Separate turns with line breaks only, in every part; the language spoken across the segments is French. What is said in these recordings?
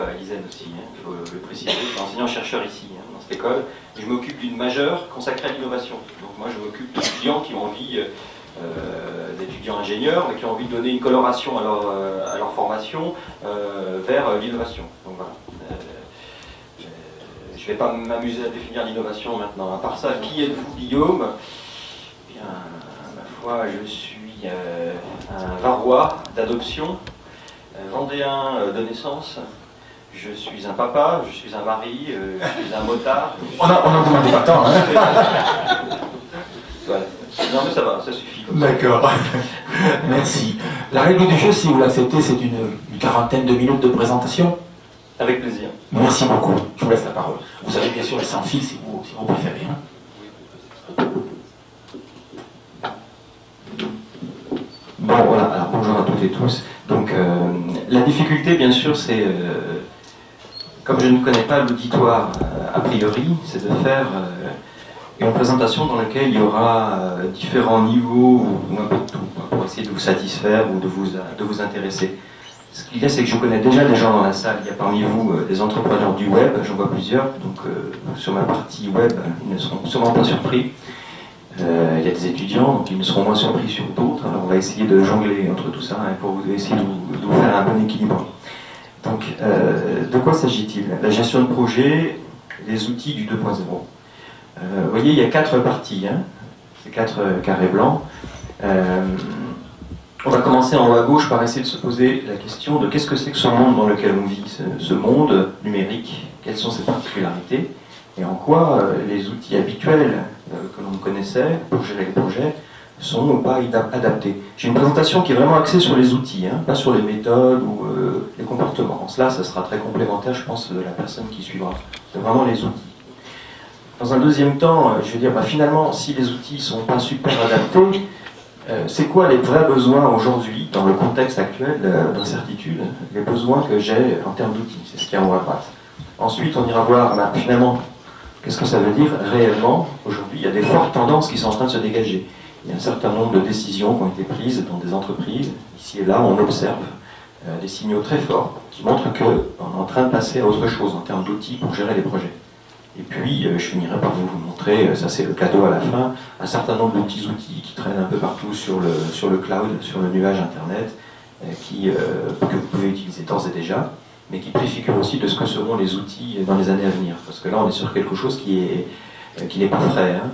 à l'ISEN aussi, hein, il faut le préciser. Je suis enseignant-chercheur ici, hein, dans cette école. Et je m'occupe d'une majeure consacrée à l'innovation. Donc moi, je m'occupe d'étudiants qui ont envie, d'étudiants ingénieurs, mais qui ont envie de donner une coloration à leur formation vers l'innovation. Donc voilà. Je ne vais pas m'amuser à définir l'innovation maintenant. À part ça, qui êtes-vous, Guillaume? Eh bien, ma foi, je suis un Varois d'adoption, vendéen de naissance. Je suis un papa, je suis un mari, je suis un motard.
On en demandait pas tant, hein.
Voilà. Non mais ça va, ça suffit.
D'accord. Merci. La règle du jeu, si vous l'acceptez, c'est une quarantaine de minutes de présentation.
Avec plaisir.
Merci beaucoup. Je vous laisse la parole. Vous avez bien sûr les sans fil si vous préférez. Hein.
Bon voilà, alors bonjour à toutes et tous. Donc la difficulté bien sûr c'est, comme je ne connais pas l'auditoire a priori, c'est de faire une présentation dans laquelle il y aura différents niveaux ou un peu de tout, pour essayer de vous satisfaire ou de vous intéresser. Ce qu'il y a, c'est que je connais déjà des gens dans la salle. Il y a parmi vous des entrepreneurs du web, j'en vois plusieurs, donc sur ma partie web, ils ne seront sûrement pas surpris. Il y a des étudiants, donc ils ne seront moins surpris sur d'autres. Alors on va essayer de jongler entre tout ça hein, pour essayer de vous faire un bon équilibre. Donc, de quoi s'agit-il? La gestion de projet, les outils du 2.0. Vous voyez, il y a 4 parties, hein, c'est 4 carrés blancs. On va commencer en haut à gauche par essayer de se poser la question de qu'est-ce que c'est que ce monde dans lequel on vit, ce monde numérique, quelles sont ses particularités, et en quoi les outils habituels que l'on connaissait pour gérer les projets sont ou pas adaptés. J'ai une présentation qui est vraiment axée sur les outils, hein, pas sur les méthodes ou les comportements. En cela, ça sera très complémentaire, je pense, de la personne qui suivra. C'est vraiment les outils. Dans un deuxième temps, je vais dire, finalement, si les outils ne sont pas super adaptés, c'est quoi les vrais besoins aujourd'hui, dans le contexte actuel d'incertitude, les besoins que j'ai en termes d'outils, c'est ce qu'il y a en haut à droite. Ensuite, on ira voir, finalement, qu'est-ce que ça veut dire réellement? Aujourd'hui, il y a des fortes tendances qui sont en train de se dégager. Il y a un certain nombre de décisions qui ont été prises dans des entreprises. Ici et là, on observe des signaux très forts qui montrent qu'on est en train de passer à autre chose en termes d'outils pour gérer les projets. Et puis, je finirai par vous montrer, ça c'est le cadeau à la fin, un certain nombre de petits outils qui traînent un peu partout sur le cloud, sur le nuage Internet, que vous pouvez utiliser d'ores et déjà, mais qui préfigurent aussi de ce que seront les outils dans les années à venir. Parce que là, on est sur quelque chose qui n'est pas frais, hein,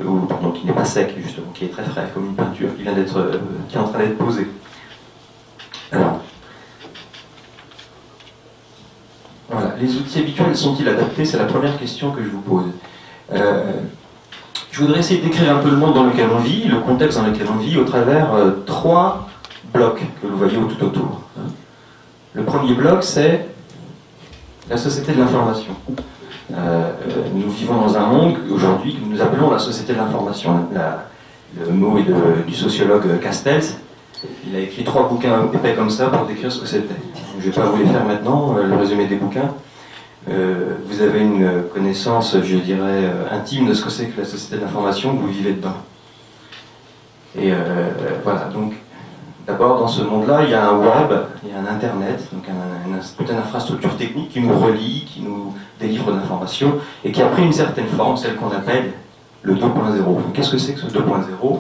ou pardon, qui n'est pas sec, justement, qui est très frais, comme une peinture, qui est en train d'être posée. Alors, voilà. Les outils habituels sont-ils adaptés? C'est la première question que je vous pose. Je voudrais essayer de décrire un peu le monde dans lequel on vit, le contexte dans lequel on vit, au travers 3 blocs que vous voyez tout autour. Le premier bloc, c'est la société de l'information. Nous vivons dans un monde aujourd'hui que nous appelons la société de l'information. Le mot est du sociologue Castells. Il a écrit 3 bouquins épais comme ça pour décrire ce que c'était. Je ne vais pas vous les faire maintenant, le résumé des bouquins. Vous avez une connaissance, je dirais, intime de ce que c'est que la société de l'information, vous vivez dedans. Et voilà, donc, d'abord, dans ce monde-là, il y a un web, il y a un Internet, donc toute une infrastructure technique qui nous relie, qui nous délivre d'informations, et qui a pris une certaine forme, celle qu'on appelle le 2.0. Qu'est-ce que c'est que ce 2.0 ?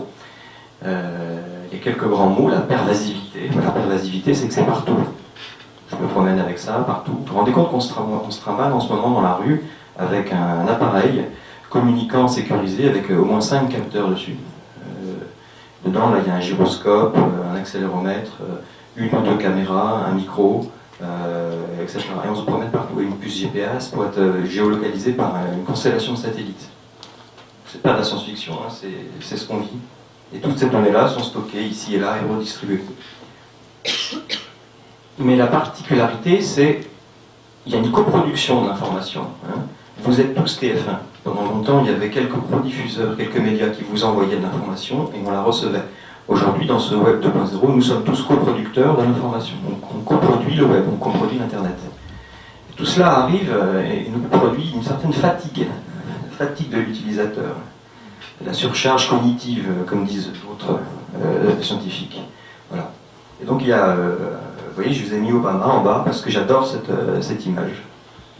Il y a quelques grands mots, la pervasivité. La pervasivité, c'est que c'est partout. Je me promène avec ça partout. Vous vous rendez compte qu'on se trimballe en ce moment dans la rue avec un appareil communicant sécurisé avec au moins 5 capteurs dessus. Dedans, là, il y a un gyroscope, un accéléromètre, une ou 2 caméras, un micro, etc. Et on se promène partout. Et une puce GPS pour être géolocalisée par une constellation de satellites. C'est pas de la science-fiction, hein, c'est ce qu'on vit. Et toutes ces données-là sont stockées ici et là et redistribuées. Mais la particularité, c'est qu'il y a une coproduction de l'information. Hein. Vous êtes tous TF1. Pendant longtemps, il y avait quelques diffuseurs, quelques médias qui vous envoyaient de l'information et on la recevait. Aujourd'hui, dans ce Web 2.0, nous sommes tous coproducteurs de l'information. On coproduit le Web, on coproduit l'Internet. Et tout cela arrive et nous produit une certaine fatigue, la fatigue de l'utilisateur. La surcharge cognitive, comme disent d'autres scientifiques. Voilà. Et donc il y a vous voyez, je vous ai mis Obama en bas parce que j'adore cette image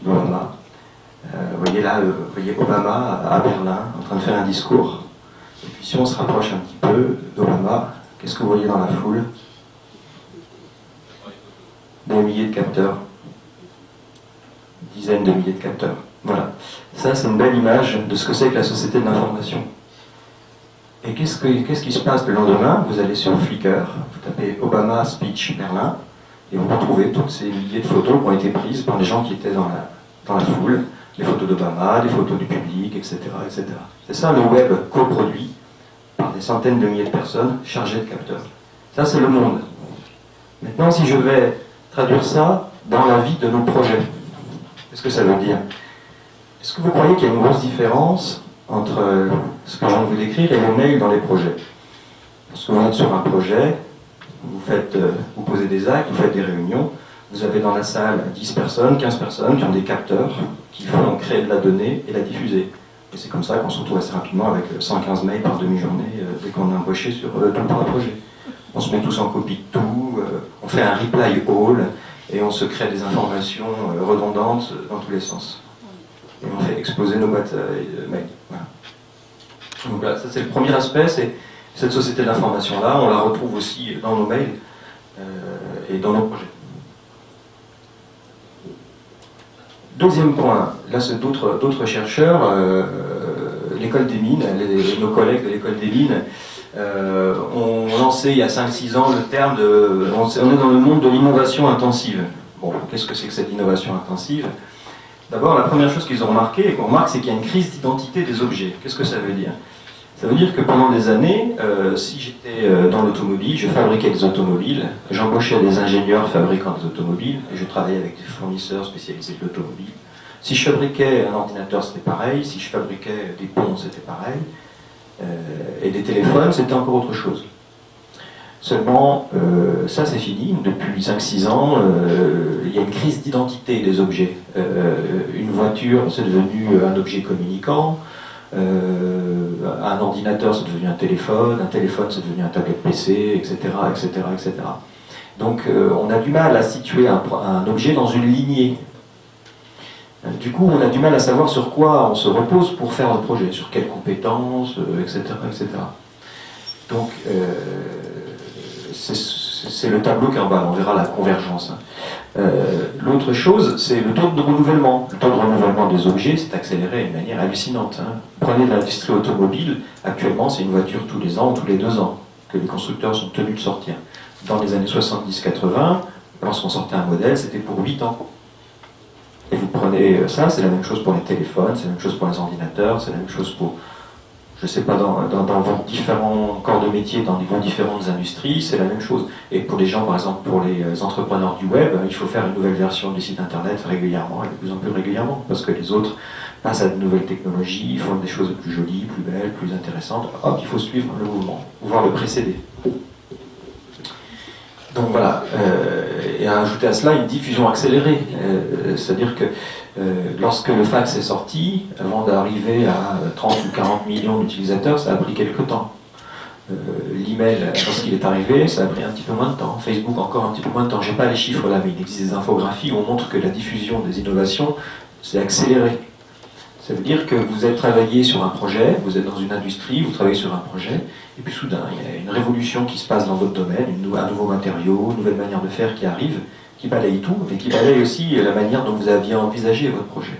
d'Obama. Vous voyez là, vous voyez Obama à Berlin en train de faire un discours. Et puis si on se rapproche un petit peu d'Obama, qu'est-ce que vous voyez dans la foule? Des milliers de capteurs. Dizaines de milliers de capteurs. Voilà. Ça, c'est une belle image de ce que c'est que la société de l'information. Et qu'est-ce qui se passe le lendemain? Vous allez sur Flickr, vous tapez Obama Speech Berlin, et vous retrouvez toutes ces milliers de photos qui ont été prises par les gens qui étaient dans la foule. Les photos d'Obama, des photos du public, etc. etc. C'est ça le web coproduit par des centaines de milliers de personnes chargées de capteurs. Ça, c'est le monde. Maintenant, si je vais traduire ça dans la vie de nos projets, qu'est-ce que ça veut dire? Est-ce que vous croyez qu'il y a une grosse différence entre ce que je viens de vous décrire et le mail dans les projets? Parce que vous êtes sur un projet, vous posez des actes, vous faites des réunions, vous avez dans la salle 10 personnes, 15 personnes qui ont des capteurs qui vont créer de la donnée et la diffuser. Et c'est comme ça qu'on se retrouve assez rapidement avec 115 mails par demi-journée dès qu'on est embauché sur 2-3 projets. On se met tous en copie de tout, on fait un reply all et on se crée des informations redondantes dans tous les sens. Et on fait exploser nos boîtes mail. Voilà. Donc là, ça c'est le premier aspect, c'est cette société d'information-là, on la retrouve aussi dans nos mails et dans nos projets. Deuxième point, là c'est d'autres chercheurs, l'école des mines, nos collègues de l'école des mines ont lancé il y a 5-6 ans le terme de... On est dans le monde de l'innovation intensive. Bon, qu'est-ce que c'est que cette innovation intensive? D'abord, la première chose qu'ils ont remarqué, et qu'on remarque, c'est qu'il y a une crise d'identité des objets. Qu'est-ce que ça veut dire? Ça veut dire que pendant des années, si j'étais dans l'automobile, je fabriquais des automobiles, j'embauchais des ingénieurs fabricants des automobiles, et je travaillais avec des fournisseurs spécialisés de l'automobile. Si je fabriquais un ordinateur, c'était pareil, si je fabriquais des ponts, c'était pareil, et des téléphones, c'était encore autre chose. Seulement, ça c'est fini, depuis 5-6 ans, il y a une crise d'identité des objets. Une voiture, c'est devenu un objet communicant, un ordinateur, c'est devenu un téléphone c'est devenu un tablette PC, etc., etc., etc. Donc on a du mal à situer un objet dans une lignée. Du coup, on a du mal à savoir sur quoi on se repose pour faire un projet, sur quelles compétences, etc., etc. Donc, c'est le tableau qui est en bas, on verra la convergence. L'autre chose, c'est le taux de renouvellement. Le taux de renouvellement des objets s'est accéléré d'une manière hallucinante. Prenez l'industrie automobile, actuellement c'est une voiture tous les ans ou tous les 2 ans que les constructeurs sont tenus de sortir. Dans les années 70-80, lorsqu'on sortait un modèle, c'était pour 8 ans. Et vous prenez ça, c'est la même chose pour les téléphones, c'est la même chose pour les ordinateurs, c'est la même chose pour, je ne sais pas, dans vos différents corps de métier, dans vos différentes industries, c'est la même chose. Et pour les gens, par exemple, pour les entrepreneurs du web, il faut faire une nouvelle version du site internet régulièrement, et de plus en plus régulièrement, parce que les autres passent à de nouvelles technologies, ils font des choses plus jolies, plus belles, plus intéressantes. Hop, il faut suivre le mouvement, voire le précéder. Donc voilà, et à ajouter à cela une diffusion accélérée, c'est-à-dire que lorsque le fax est sorti, avant d'arriver à 30 ou 40 millions d'utilisateurs, ça a pris quelques temps. L'email, lorsqu'il est arrivé, ça a pris un petit peu moins de temps. Facebook, encore un petit peu moins de temps. Je n'ai pas les chiffres là, mais il existe des infographies où on montre que la diffusion des innovations s'est accélérée. Ça veut dire que vous êtes travaillé sur un projet, vous êtes dans une industrie, vous travaillez sur un projet, et puis soudain, il y a une révolution qui se passe dans votre domaine, un nouveau matériau, une nouvelle manière de faire qui arrive, qui balaye tout, mais qui balaye aussi la manière dont vous aviez envisagé votre projet.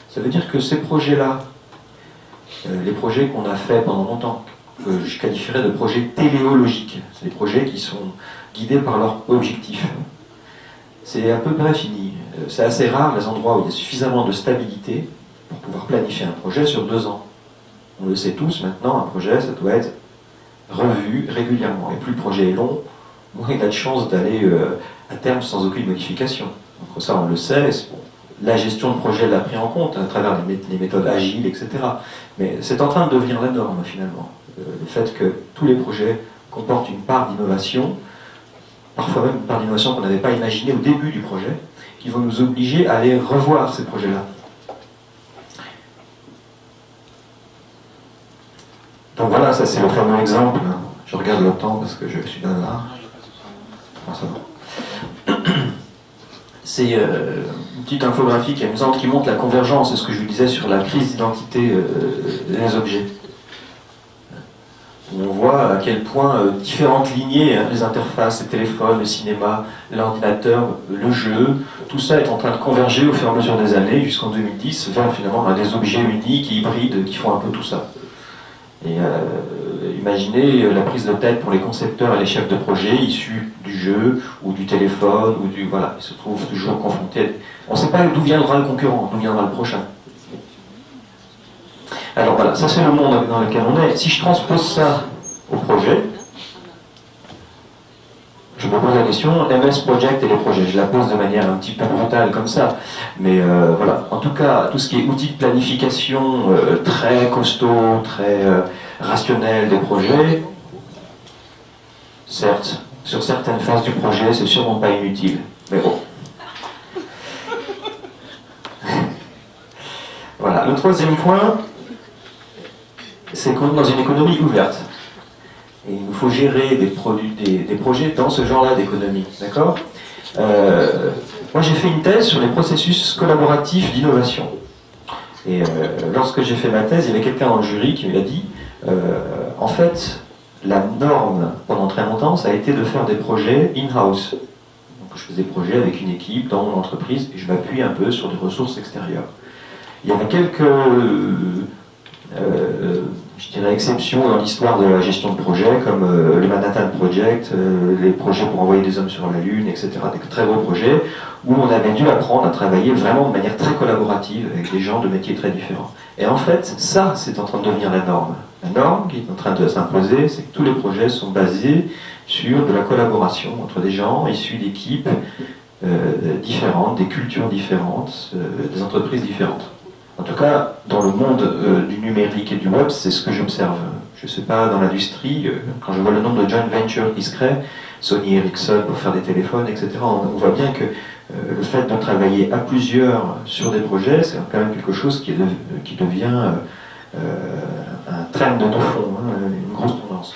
Ça veut dire que ces projets-là, les projets qu'on a faits pendant longtemps, que je qualifierais de projets téléologiques, c'est des projets qui sont guidés par leur objectif. C'est à peu près fini. C'est assez rare les endroits où il y a suffisamment de stabilité pour pouvoir planifier un projet sur 2 ans. On le sait tous maintenant, un projet, ça doit être revu régulièrement. Et plus le projet est long, moins il a de chances d'aller à terme sans aucune modification. Donc ça, on le sait. La gestion de projet l'a pris en compte à travers les méthodes agiles, etc. Mais c'est en train de devenir la norme, finalement. Le fait que tous les projets comportent une part d'innovation, parfois même une part d'innovation qu'on n'avait pas imaginée au début du projet, qui vont nous obliger à aller revoir ces projets-là. Donc voilà, ça c'est le fameux exemple. Je regarde le temps parce que je suis là. Ah, ça va. C'est une petite infographie qui est amusante qui montre la convergence, c'est ce que je vous disais sur la crise d'identité des objets. Où on voit à quel point différentes lignées, hein, les interfaces, les téléphones, le cinéma, l'ordinateur, le jeu, tout ça est en train de converger au fur et à mesure des années jusqu'en 2010 vers finalement des objets uniques et hybrides qui font un peu tout ça. Et imaginez la prise de tête pour les concepteurs et les chefs de projet issus du jeu ou du téléphone ou du voilà, ils se trouvent toujours confrontés. On ne sait pas d'où viendra le concurrent, d'où viendra le prochain. Alors voilà, ça c'est le monde dans lequel on est. Si je transpose ça au projet, je me pose la question, MS Project et les projets. Je la pose de manière un petit peu brutale comme ça. Mais voilà, en tout cas, tout ce qui est outils de planification très costaud, très rationnel des projets, certes, sur certaines phases du projet, c'est sûrement pas inutile. Mais bon. Voilà, le troisième point, c'est qu'on est dans une économie ouverte. Et il nous faut gérer des projets dans ce genre-là d'économie. D'accord ? Moi, j'ai fait une thèse sur les processus collaboratifs d'innovation. Et lorsque j'ai fait ma thèse, il y avait quelqu'un dans le jury qui m'a dit en fait, la norme pendant très longtemps, ça a été de faire des projets in-house. Donc, je faisais des projets avec une équipe dans mon entreprise et je m'appuie un peu sur des ressources extérieures. Il y avait quelques je dirais exceptions dans l'histoire de la gestion de projets, comme le Manhattan Project, les projets pour envoyer des hommes sur la Lune, etc. Des très gros projets, où on avait dû apprendre à travailler vraiment de manière très collaborative avec des gens de métiers très différents. Et en fait, ça, c'est en train de devenir la norme. La norme qui est en train de s'imposer, c'est que tous les projets sont basés sur de la collaboration entre des gens issus d'équipes différentes, des cultures différentes, des entreprises différentes. En tout cas, dans le monde du numérique et du web, c'est ce que j'observe. Je ne sais pas, dans l'industrie, quand je vois le nombre de joint ventures qui se créent, Sony Ericsson pour faire des téléphones, etc., on voit bien que le fait de travailler à plusieurs sur des projets, c'est quand même quelque chose qui devient un trend de fond, hein, une grosse tendance.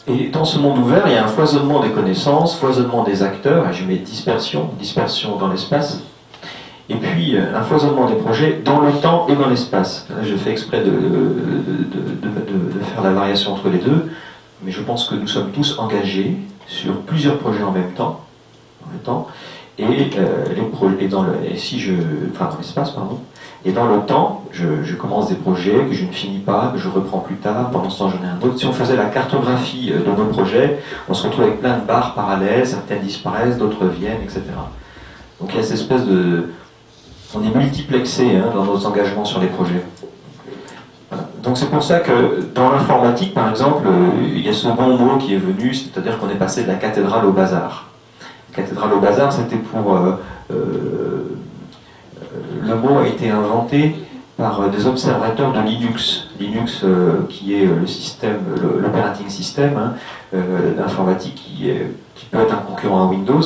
Et dans ce monde ouvert, il y a un foisonnement des connaissances, foisonnement des acteurs, et je mets dispersion dans l'espace, et puis un foisonnement des projets dans le temps et dans l'espace. Je fais exprès de faire la variation entre les deux, mais je pense que nous sommes tous engagés sur plusieurs projets en même temps, dans le temps, dans l'espace, pardon. Et dans le temps, je commence des projets que je ne finis pas, que je reprends plus tard, pendant ce temps j'en ai un autre. Si on faisait la cartographie de nos projets, on se retrouve avec plein de barres parallèles, certaines disparaissent, d'autres viennent, etc. Donc il y a cette espèce de... On est multiplexé dans nos engagements sur les projets. Voilà. Donc c'est pour ça que dans l'informatique, par exemple, il y a ce bon mot qui est venu, c'est-à-dire qu'on est passé de la cathédrale au bazar. La cathédrale au bazar, c'était pour... le mot a été inventé par des observateurs de Linux. Linux, qui est le système, l'operating system d'informatique qui peut être un concurrent à Windows.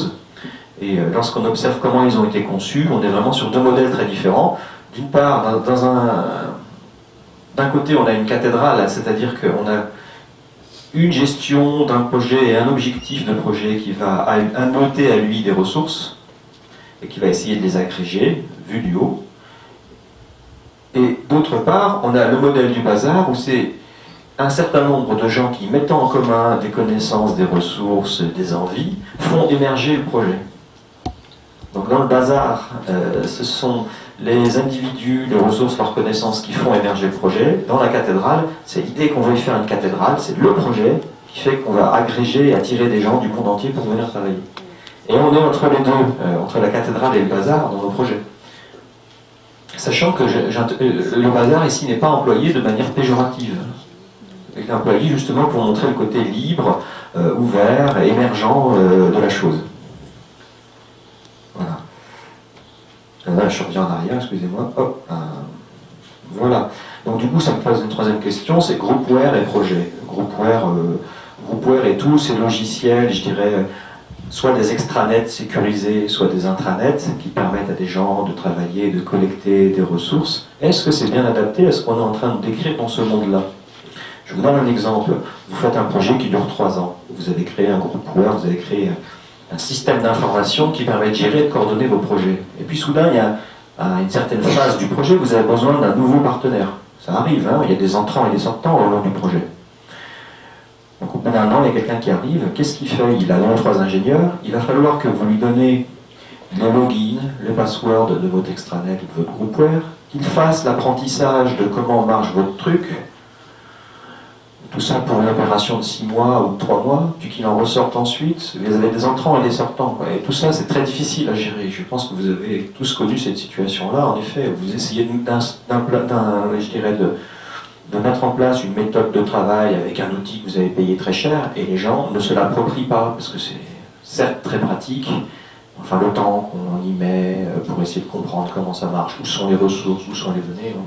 Et lorsqu'on observe comment ils ont été conçus, on est vraiment sur deux modèles très différents. D'une part, d'un côté, on a une cathédrale, c'est-à-dire qu'on a une gestion d'un projet et un objectif de projet qui va annoter à lui des ressources et qui va essayer de les agréger, vu du haut. Et d'autre part, on a le modèle du bazar où c'est un certain nombre de gens qui, mettant en commun des connaissances, des ressources, des envies, font émerger le projet. Donc dans le bazar, ce sont les individus, les ressources, leurs connaissances qui font émerger le projet. Dans la cathédrale, c'est l'idée qu'on veut y faire une cathédrale, c'est le projet qui fait qu'on va agréger et attirer des gens du monde entier pour venir travailler. Et on est entre les deux, entre la cathédrale et le bazar dans nos projets. Sachant que le bazar ici n'est pas employé de manière péjorative. Il est employé justement pour montrer le côté libre, ouvert, émergent de la chose. Voilà. Là, je reviens en arrière, excusez-moi. Hop, voilà. Donc du coup, ça me pose une troisième question, c'est groupware et projet. Groupware et tous ces logiciels, je dirais, soit des extranets sécurisés, soit des intranets qui permettent à des gens de travailler, de collecter des ressources. Est-ce que c'est bien adapté à ce qu'on est en train de décrire dans ce monde-là? Je vous donne un exemple. Vous faites un projet qui dure 3 ans. Vous avez créé un groupware, vous avez créé un système d'information qui permet de gérer et de coordonner vos projets. Et puis soudain, il y a, à une certaine phase du projet, vous avez besoin d'un nouveau partenaire. Ça arrive, hein, il y a des entrants et des sortants au long du projet. Donc au bout d'un an, il y a quelqu'un qui arrive, qu'est-ce qu'il fait? Il a 2 ou 3 ingénieurs, il va falloir que vous lui donnez le login, le password de votre extranet ou de votre groupware, qu'il fasse l'apprentissage de comment marche votre truc, tout ça pour une opération de 6 mois ou de 3 mois, puis qu'il en ressorte ensuite. Vous avez des entrants et des sortants, quoi. Et tout ça, c'est très difficile à gérer. Je pense que vous avez tous connu cette situation-là. En effet, vous essayez de mettre en place une méthode de travail avec un outil que vous avez payé très cher, et les gens ne se l'approprient pas, parce que c'est certes très pratique, enfin le temps qu'on y met pour essayer de comprendre comment ça marche, où sont les ressources, où sont les données,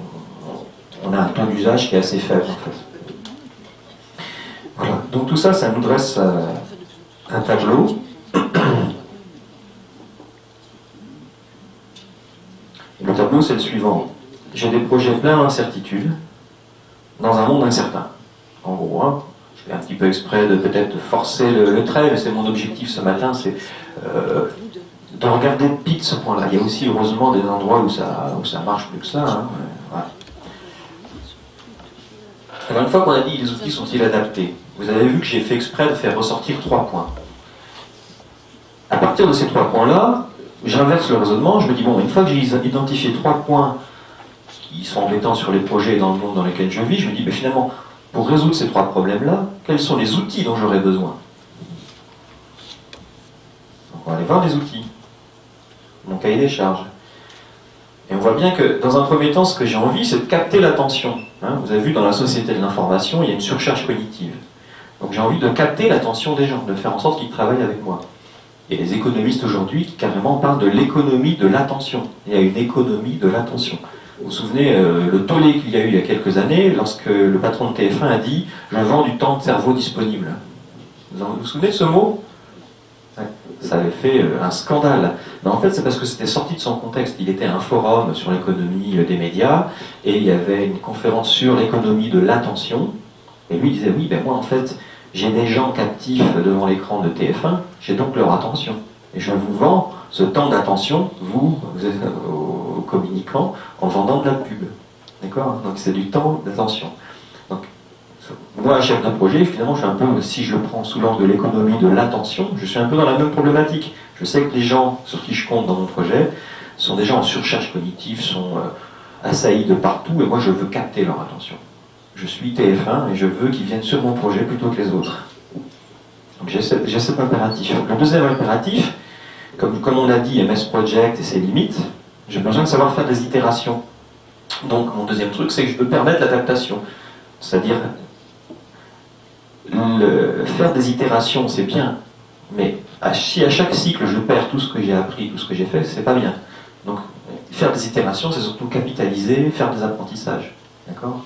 on a un taux d'usage qui est assez faible en fait. Voilà. Donc tout ça, ça nous dresse un tableau. Et le tableau, c'est le suivant. J'ai des projets pleins d'incertitudes dans un monde incertain. En gros, hein, je fais un petit peu exprès de peut-être forcer le trait, mais c'est mon objectif ce matin, c'est de regarder de pique ce point-là. Il y a aussi heureusement des endroits où ça marche plus que ça. Hein. Voilà. Alors une fois qu'on a dit les outils sont-ils adaptés, vous avez vu que j'ai fait exprès de faire ressortir 3 points. À partir de ces 3 points-là, j'inverse le raisonnement, je me dis, bon, une fois que j'ai identifié 3 points qui sont embêtants sur les projets et dans le monde dans lequel je vis, je me dis, ben, finalement, pour résoudre ces 3 problèmes-là, quels sont les outils dont j'aurais besoin? Donc on va aller voir les outils, mon cahier des charges. Et on voit bien que, dans un premier temps, ce que j'ai envie, c'est de capter l'attention. Hein, vous avez vu, dans la société de l'information, il y a une surcharge cognitive. Donc j'ai envie de capter l'attention des gens, de faire en sorte qu'ils travaillent avec moi. Il y a des économistes aujourd'hui qui carrément parlent de l'économie de l'attention. Il y a une économie de l'attention. Vous vous souvenez, le tollé qu'il y a eu il y a quelques années, lorsque le patron de TF1 a dit « Je vends du temps de cerveau disponible ». Vous vous souvenez de ce mot? Ça avait fait un scandale. Mais en fait, c'est parce que c'était sorti de son contexte. Il était à un forum sur l'économie des médias, et il y avait une conférence sur l'économie de l'attention. Et lui, il disait, oui, ben moi, en fait, j'ai des gens captifs devant l'écran de TF1, j'ai donc leur attention. Et je vous vends ce temps d'attention, vous êtes aux communicants, en vendant de la pub. D'accord? Donc c'est du temps d'attention. Moi, chef d'un projet, finalement, je suis un peu, si je le prends sous l'angle de l'économie de l'attention, je suis un peu dans la même problématique. Je sais que les gens sur qui je compte dans mon projet sont des gens en surcharge cognitive, sont assaillis de partout, et moi, je veux capter leur attention. Je suis TF1 et je veux qu'ils viennent sur mon projet plutôt que les autres. Donc j'ai cet impératif. Le deuxième impératif, comme on a dit, MS Project et ses limites, j'ai besoin de savoir faire des itérations. Donc mon deuxième truc, c'est que je veux permettre l'adaptation. C'est-à-dire, faire des itérations, c'est bien, mais si à chaque cycle je perds tout ce que j'ai appris, tout ce que j'ai fait, c'est pas bien. Donc, faire des itérations, c'est surtout capitaliser, faire des apprentissages. D'accord?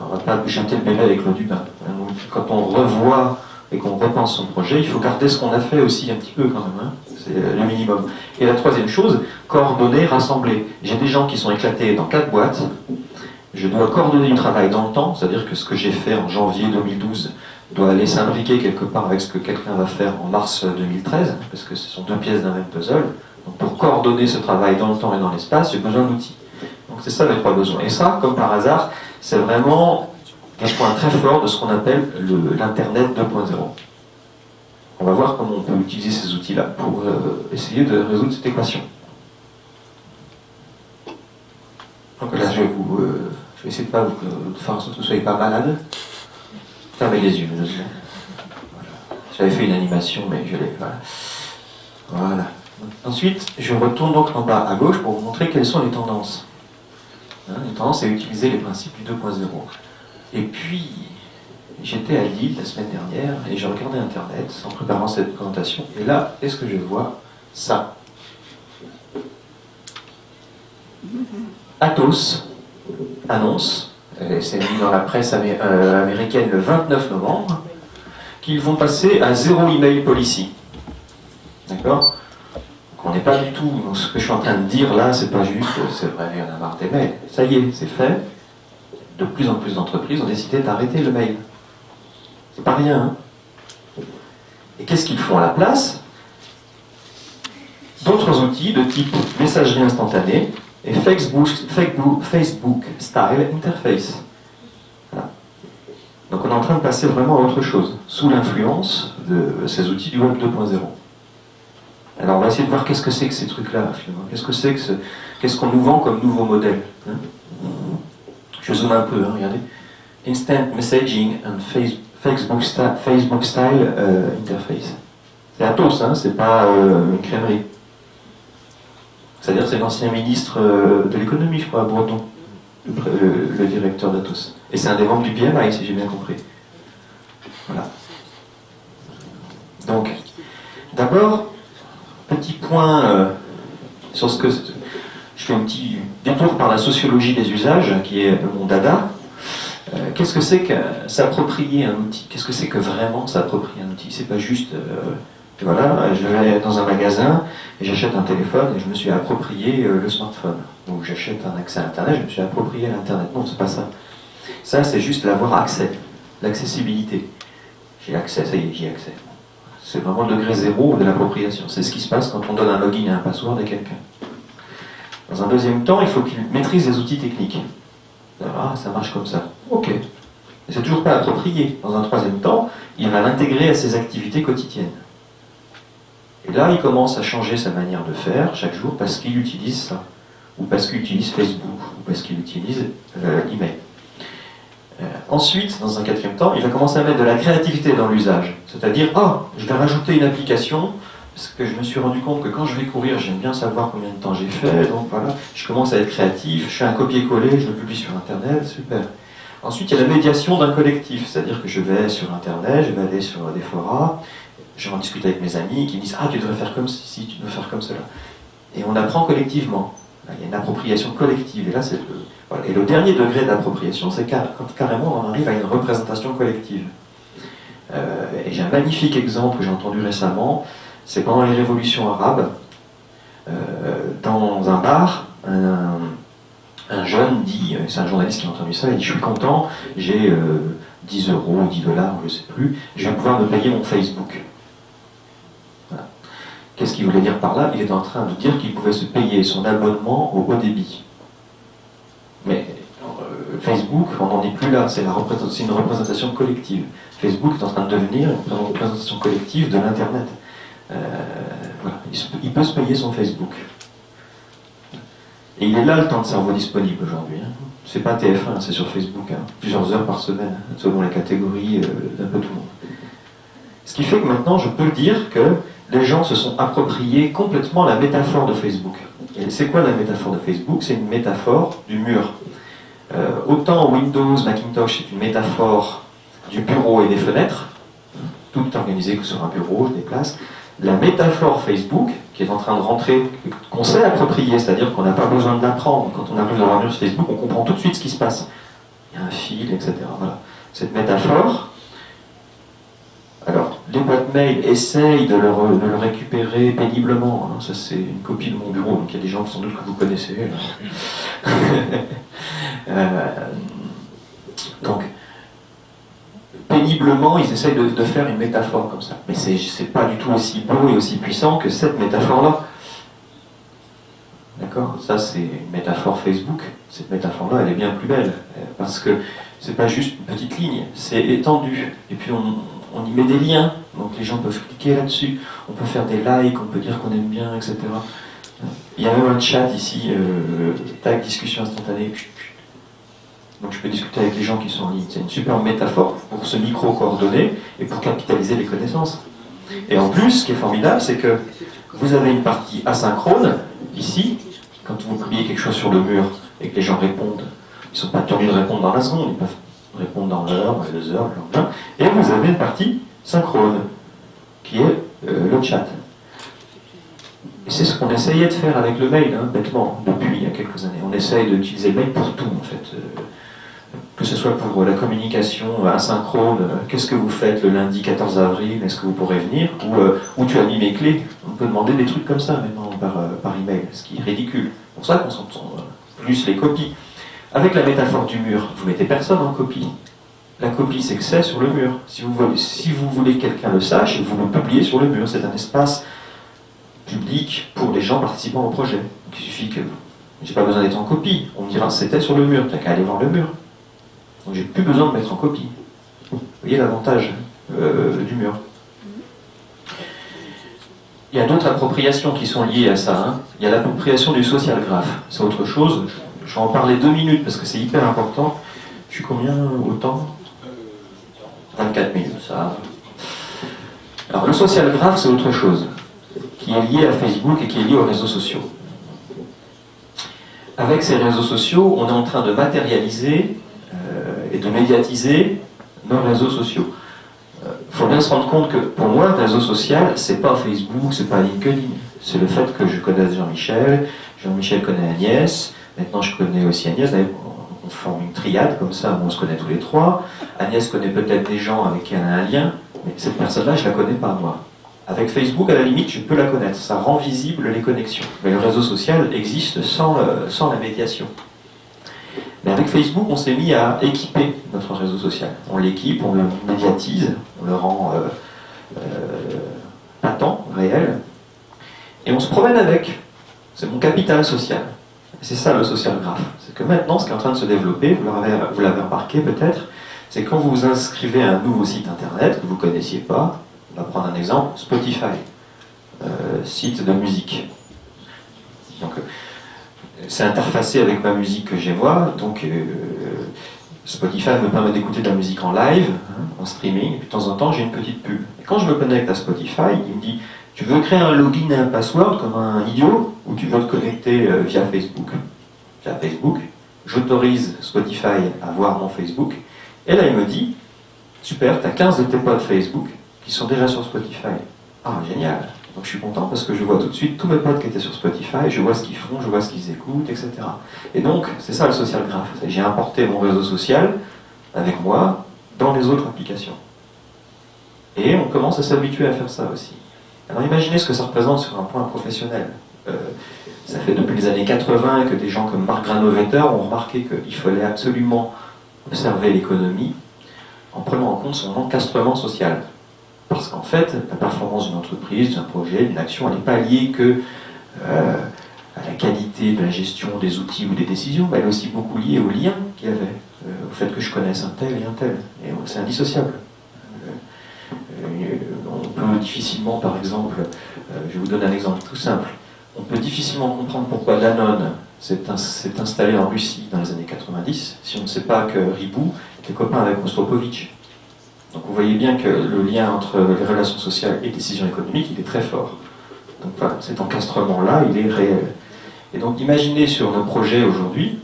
On ne va pas jeter le bébé avec l'eau du bain. Quand on revoit et qu'on repense son projet, il faut garder ce qu'on a fait aussi un petit peu quand même. Hein? C'est le minimum. Et la troisième chose, coordonner, rassembler. J'ai des gens qui sont éclatés dans 4 boîtes. Je dois coordonner du travail dans le temps, c'est-à-dire que ce que j'ai fait en janvier 2012 doit aller s'imbriquer quelque part avec ce que quelqu'un va faire en mars 2013, parce que ce sont 2 pièces d'un même puzzle. Donc pour coordonner ce travail dans le temps et dans l'espace, j'ai besoin d'outils. Donc c'est ça mes 3 besoins. Et ça, comme par hasard, c'est vraiment un point très fort de ce qu'on appelle l'Internet 2.0. On va voir comment on peut utiliser ces outils-là pour essayer de résoudre cette équation. Donc là, je vais essayer de faire en sorte que vous ne soyez pas malade. Fermez les yeux. Voilà. J'avais fait une animation, mais je l'ai pas. Voilà. Ensuite, je retourne donc en bas à gauche pour vous montrer quelles sont les tendances. Les tendances, c'est utiliser les principes du 2.0. Et puis, j'étais à Lille la semaine dernière et j'ai regardé Internet en préparant cette présentation. Et là, qu'est-ce que je vois? Ça. Atos annonce, c'est mis dans la presse américaine le 29 novembre, qu'ils vont passer à 0 email policy. D'accord? On n'est pas du tout dans ce que je suis en train de dire là, c'est pas juste, c'est vrai, il y en a marre des mails. Ça y est, c'est fait. De plus en plus d'entreprises ont décidé d'arrêter le mail. C'est pas rien, hein? Et qu'est-ce qu'ils font à la place? d'autres outils de type messagerie instantanée et Facebook Style Interface. Voilà. Donc on est en train de passer vraiment à autre chose, sous l'influence de ces outils du Web 2.0. Alors on va essayer de voir qu'est-ce que c'est que ces trucs-là, finalement. Qu'est-ce que c'est que qu'est-ce qu'on nous vend comme nouveau modèle, hein? Je zoome un peu, hein, regardez. Instant Messaging and Facebook Style Interface. C'est Atos, hein, c'est pas une crèmerie. C'est-à-dire c'est l'ancien ministre de l'économie, je crois, à Breton, le directeur d'Atos. Et c'est un des membres du PMI, si j'ai bien compris. Voilà. Donc, d'abord, petit point sur ce que... Je fais un petit détour par la sociologie des usages, qui est mon dada. Qu'est-ce que c'est que s'approprier un outil? Qu'est-ce que c'est que vraiment s'approprier un outil? C'est pas juste... voilà, je vais dans un magasin et j'achète un téléphone et je me suis approprié le smartphone. Ou j'achète un accès à Internet, je me suis approprié l'Internet. Non, c'est pas ça. Ça, c'est juste l'avoir accès, l'accessibilité. J'ai accès, ça y est, j'y ai accès. C'est vraiment le degré zéro de l'appropriation. C'est ce qui se passe quand on donne un login et un password à quelqu'un. Dans un deuxième temps, il faut qu'il maîtrise les outils techniques. Ah, ça marche comme ça. Ok. Mais c'est toujours pas approprié. Dans un troisième temps, il va l'intégrer à ses activités quotidiennes. Et là, il commence à changer sa manière de faire chaque jour parce qu'il utilise ça. Ou parce qu'il utilise Facebook. Ou parce qu'il utilise l'email. Ensuite, dans un quatrième temps, il va commencer à mettre de la créativité dans l'usage. C'est-à-dire, je vais rajouter une application parce que je me suis rendu compte que quand je vais courir, j'aime bien savoir combien de temps j'ai fait. Donc voilà, je commence à être créatif, je fais un copier-coller, je le publie sur Internet, super. Ensuite, il y a la médiation d'un collectif. C'est-à-dire que je vais sur Internet, je vais aller sur des forats, je vais en discuter avec mes amis qui me disent « tu devrais faire comme ceci, tu devrais faire comme cela ». Et on apprend collectivement. Il y a une appropriation collective. Et là, c'est voilà. Et le dernier degré d'appropriation, c'est quand carrément on arrive à une représentation collective. Et j'ai un magnifique exemple que j'ai entendu récemment. C'est pendant les révolutions arabes, dans un bar, un jeune dit, c'est un journaliste qui a entendu ça, il dit « Je suis content, j'ai 10 euros, 10 dollars, je ne sais plus, je vais pouvoir me payer mon Facebook. » Voilà. Qu'est-ce qu'il voulait dire par là? Il est en train de dire qu'il pouvait se payer son abonnement au haut débit. Mais Facebook, on n'en est plus là, c'est une représentation collective. Facebook est en train de devenir une représentation collective de l'Internet. Voilà. Il peut se payer son Facebook. Et il est là le temps de cerveau disponible aujourd'hui. Hein. C'est pas TF1, c'est sur Facebook, hein. Plusieurs heures par semaine, hein, selon les catégories d'un peu tout le monde. Ce qui fait que maintenant, je peux dire que les gens se sont appropriés complètement la métaphore de Facebook. Et c'est quoi la métaphore de Facebook? C'est une métaphore du mur. Autant Windows, Macintosh, c'est une métaphore du bureau et des fenêtres, tout est organisé que sur un bureau, je déplace. La métaphore Facebook, qui est en train de rentrer, qu'on sait approprier, c'est-à-dire qu'on n'a pas besoin de l'apprendre. Quand on arrive dans un mur sur Facebook, on comprend tout de suite ce qui se passe. Il y a un fil, etc. Voilà. Cette métaphore, alors, les boîtes mail essayent de le récupérer péniblement. Hein. Ça, c'est une copie de mon bureau, donc il y a des gens sans doute que vous connaissez. Donc, péniblement, ils essayent de faire une métaphore comme ça. Mais c'est pas du tout aussi beau et aussi puissant que cette métaphore-là. D'accord? Ça, c'est une métaphore Facebook. Cette métaphore-là, elle est bien plus belle. Parce que c'est pas juste une petite ligne, c'est étendu. Et puis, on y met des liens. Donc, les gens peuvent cliquer là-dessus. On peut faire des likes, on peut dire qu'on aime bien, etc. Il y a même un chat ici, tag discussion instantanée. Donc je peux discuter avec les gens qui sont en ligne. C'est une super métaphore pour se micro-coordonner et pour capitaliser les connaissances. Et en plus, ce qui est formidable, c'est que vous avez une partie asynchrone, ici, quand vous publiez quelque chose sur le mur et que les gens répondent. Ils ne sont pas tenus de répondre dans la seconde, ils peuvent répondre dans l'heure, dans les 2 heures, le lendemain. Et vous avez une partie synchrone, qui est le chat. Et c'est ce qu'on essayait de faire avec le mail, hein, bêtement, depuis il y a quelques années. On essaye d'utiliser le mail pour tout, en fait. Que ce soit pour la communication asynchrone, qu'est-ce que vous faites le lundi 14 avril, est-ce que vous pourrez venir, ou où tu as mis mes clés. On peut demander des trucs comme ça maintenant par email, ce qui est ridicule. C'est pour ça qu'on s'entend plus les copies. Avec la métaphore du mur, vous mettez personne en copie. La copie, c'est que c'est sur le mur. Si vous voulez que quelqu'un le sache, vous le publiez sur le mur. C'est un espace public pour les gens participant au projet. Donc, il suffit que j'ai pas besoin d'être en copie. On me dira c'était sur le mur, t'as qu'à aller voir le mur. Donc j'ai plus besoin de mettre en copie. Vous voyez l'avantage du mur. Il y a d'autres appropriations qui sont liées à ça. Hein. Il y a l'appropriation du social graph. C'est autre chose. Je vais en parler 2 minutes parce que c'est hyper important. Je suis combien au temps 24 minutes, ça. Alors le social graph, c'est autre chose, qui est lié à Facebook et qui est lié aux réseaux sociaux. Avec ces réseaux sociaux, on est en train de matérialiser et de médiatiser nos réseaux sociaux. Il faut bien se rendre compte que pour moi, un réseau social, c'est pas Facebook, c'est pas LinkedIn. C'est le fait que je connaisse Jean-Michel, Jean-Michel connaît Agnès, maintenant je connais aussi Agnès, on forme une triade comme ça, on se connaît tous les trois. Agnès connaît peut-être des gens avec qui elle a un lien, mais cette personne-là, je la connais pas moi. Avec Facebook, à la limite, je peux la connaître, ça rend visible les connexions. Mais le réseau social existe sans la médiation. Mais avec Facebook, on s'est mis à équiper notre réseau social. On l'équipe, on le médiatise, on le rend patent, réel, et on se promène avec. C'est mon capital social. Et c'est ça le social graph. C'est que maintenant, ce qui est en train de se développer, vous l'avez remarqué peut-être, c'est quand vous vous inscrivez à un nouveau site internet que vous ne connaissiez pas. On va prendre un exemple, Spotify, site de musique. Donc, c'est interfacé avec ma musique que j'ai moi, donc Spotify me permet d'écouter de la musique en live, en streaming, et puis de temps en temps j'ai une petite pub. Et quand je me connecte à Spotify, il me dit, tu veux créer un login et un password comme un idiot, ou tu veux te connecter via Facebook? Via Facebook, j'autorise Spotify à voir mon Facebook, et là il me dit, super, tu as 15 de tes potes Facebook qui sont déjà sur Spotify. Ah, génial! Donc je suis content parce que je vois tout de suite tous mes potes qui étaient sur Spotify, je vois ce qu'ils font, je vois ce qu'ils écoutent, etc. Et donc, c'est ça le social graph. J'ai importé mon réseau social avec moi dans les autres applications. Et on commence à s'habituer à faire ça aussi. Alors imaginez ce que ça représente sur un point professionnel. Ça fait depuis les années 80 que des gens comme Mark Granovetter ont remarqué qu'il fallait absolument observer l'économie en prenant en compte son encastrement social. Parce qu'en fait, la performance d'une entreprise, d'un projet, d'une action, elle n'est pas liée que à la qualité de la gestion des outils ou des décisions, mais elle est aussi beaucoup liée au lien qu'il y avait, au fait que je connaisse un tel et un tel. Et c'est indissociable. On peut difficilement, par exemple, je vais vous donner un exemple tout simple, on peut difficilement comprendre pourquoi Danone s'est installé en Russie dans les années 90 si on ne sait pas que Ribou était copain avec Rostropovitch. Donc vous voyez bien que le lien entre les relations sociales et les décisions économiques, il est très fort. Donc voilà, cet encastrement-là, il est réel. Et donc imaginez sur nos projets aujourd'hui,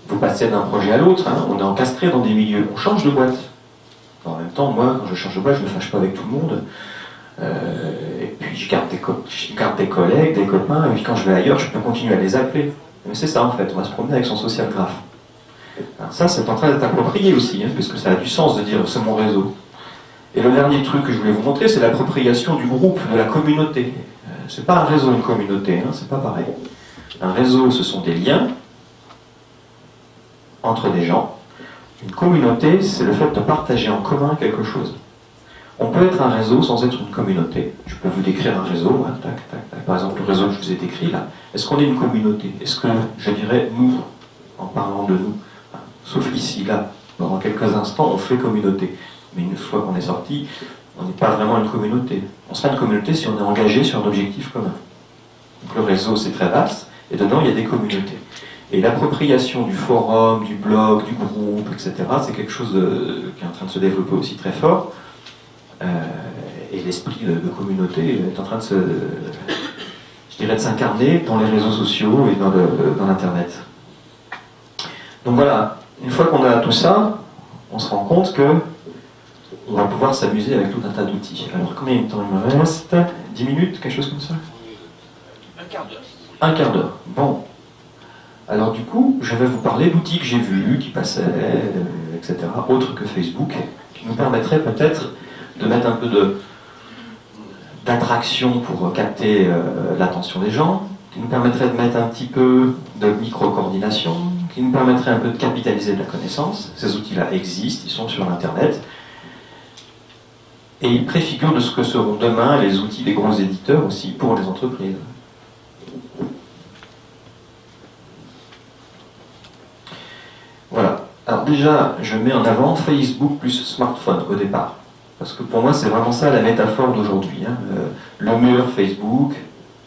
vous passez d'un projet à l'autre, hein, on est encastré dans des milieux, on change de boîte. En même temps, moi, quand je change de boîte, je ne me fâche pas avec tout le monde. Et puis je garde des collègues, des copains, et puis quand je vais ailleurs, je peux continuer à les appeler. Mais c'est ça en fait, on va se promener avec son social graph. Alors ça, c'est en train d'être approprié aussi, hein, puisque ça a du sens de dire c'est mon réseau. Et le dernier truc que je voulais vous montrer, c'est l'appropriation du groupe, de la communauté. C'est pas un réseau, une communauté, hein, c'est pas pareil. Un réseau, ce sont des liens entre des gens. Une communauté, c'est le fait de partager en commun quelque chose. On peut être un réseau sans être une communauté. Je peux vous décrire un réseau, hein, tac, tac, tac. Par exemple, le réseau que je vous ai décrit là. Est-ce qu'on est une communauté? Est-ce que, je dirais, nous, en parlant de nous, sauf ici, là, dans quelques instants, on fait communauté. Mais une fois qu'on est sorti, on n'est pas vraiment une communauté. On sera une communauté si on est engagé sur un objectif commun. Donc le réseau, c'est très vaste, et dedans, il y a des communautés. Et l'appropriation du forum, du blog, du groupe, etc., c'est quelque chose qui est en train de se développer aussi très fort. Et l'esprit de communauté est en train de de s'incarner dans les réseaux sociaux et dans l'Internet. Donc voilà, une fois qu'on a tout ça, on se rend compte que on va pouvoir s'amuser avec tout un tas d'outils. Alors combien de temps il me reste? 10 minutes, quelque chose comme ça?
Un quart d'heure.
Un quart d'heure, bon. Alors du coup, je vais vous parler d'outils que j'ai vus, qui passaient, etc., autres que Facebook, qui nous permettraient peut-être de mettre un peu d'attraction pour capter l'attention des gens, qui nous permettrait de mettre un petit peu de micro-coordination, qui nous permettrait un peu de capitaliser de la connaissance. Ces outils-là existent, ils sont sur Internet. Et il préfigure de ce que seront demain les outils des gros éditeurs aussi pour les entreprises. Voilà. Alors déjà, je mets en avant Facebook plus smartphone au départ. Parce que pour moi, c'est vraiment ça la métaphore d'aujourd'hui. Hein. Le mur Facebook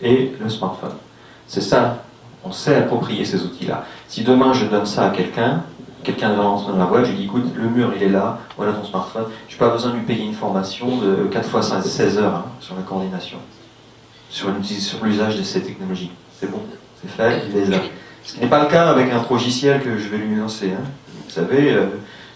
et le smartphone. C'est ça, on sait approprier ces outils-là. Si demain je donne ça à quelqu'un rentre dans la boîte, je lui dis écoute, le mur il est là, voilà ton smartphone, je n'ai pas besoin de lui payer une formation de 4 fois 16 heures hein, sur la coordination, sur l'usage de ces technologies. C'est bon, c'est fait, il les a. Ce qui n'est pas le cas avec un logiciel que je vais lui lancer. Hein. Vous savez,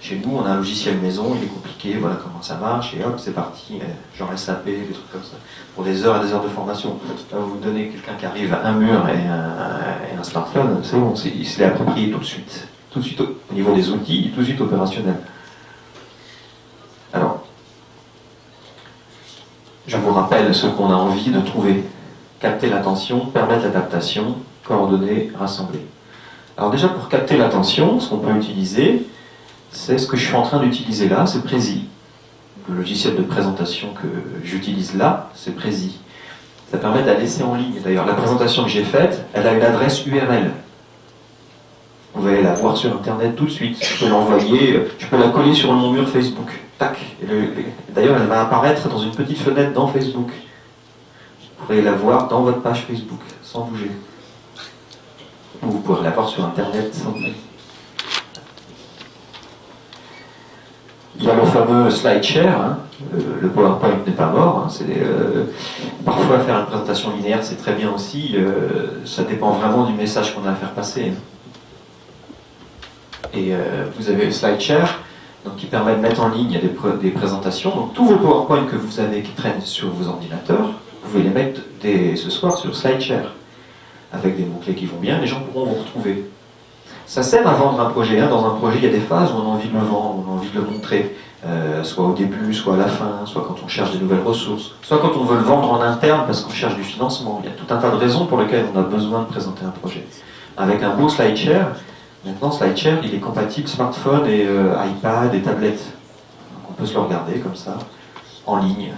chez nous on a un logiciel maison, il est compliqué, voilà comment ça marche, et hop, c'est parti, genre SAP, des trucs comme ça, pour des heures et des heures de formation. Là, vous donnez quelqu'un qui arrive à un mur et un smartphone, c'est bon, il se l'est approprié tout de suite au niveau des outils, tout de suite opérationnel. Alors, je vous rappelle ce qu'on a envie de trouver. Capter l'attention, permettre l'adaptation, coordonner, rassembler. Alors déjà, pour capter l'attention, ce qu'on peut utiliser, c'est ce que je suis en train d'utiliser là, c'est Prezi. Le logiciel de présentation que j'utilise là, c'est Prezi. Ça permet de la laisser en ligne. D'ailleurs, la présentation que j'ai faite, elle a une adresse URL. Vous allez la voir sur Internet tout de suite. Je peux l'envoyer, je peux la coller sur mon mur Facebook. Tac. D'ailleurs, elle va apparaître dans une petite fenêtre dans Facebook. Vous pourrez la voir dans votre page Facebook, sans bouger. Vous pourrez la voir sur Internet sans bouger. Il y a le fameux SlideShare. Hein. Le PowerPoint n'est pas mort. Hein. Parfois, faire une présentation linéaire, c'est très bien aussi. Ça dépend vraiment du message qu'on a à faire passer. Hein. Et vous avez le SlideShare, donc qui permet de mettre en ligne des présentations. Donc tous vos PowerPoint que vous avez qui traînent sur vos ordinateurs, vous pouvez les mettre ce soir sur SlideShare. Avec des mots-clés qui vont bien, les gens pourront vous retrouver. Ça sert à vendre un projet. Hein. Dans un projet, il y a des phases où on a envie de le vendre, on a envie de le montrer. Soit au début, soit à la fin, soit quand on cherche des nouvelles ressources, soit quand on veut le vendre en interne parce qu'on cherche du financement. Il y a tout un tas de raisons pour lesquelles on a besoin de présenter un projet. Avec un beau SlideShare, maintenant, SlideShare, il est compatible smartphone et iPad et tablette. Donc on peut se le regarder comme ça, en ligne.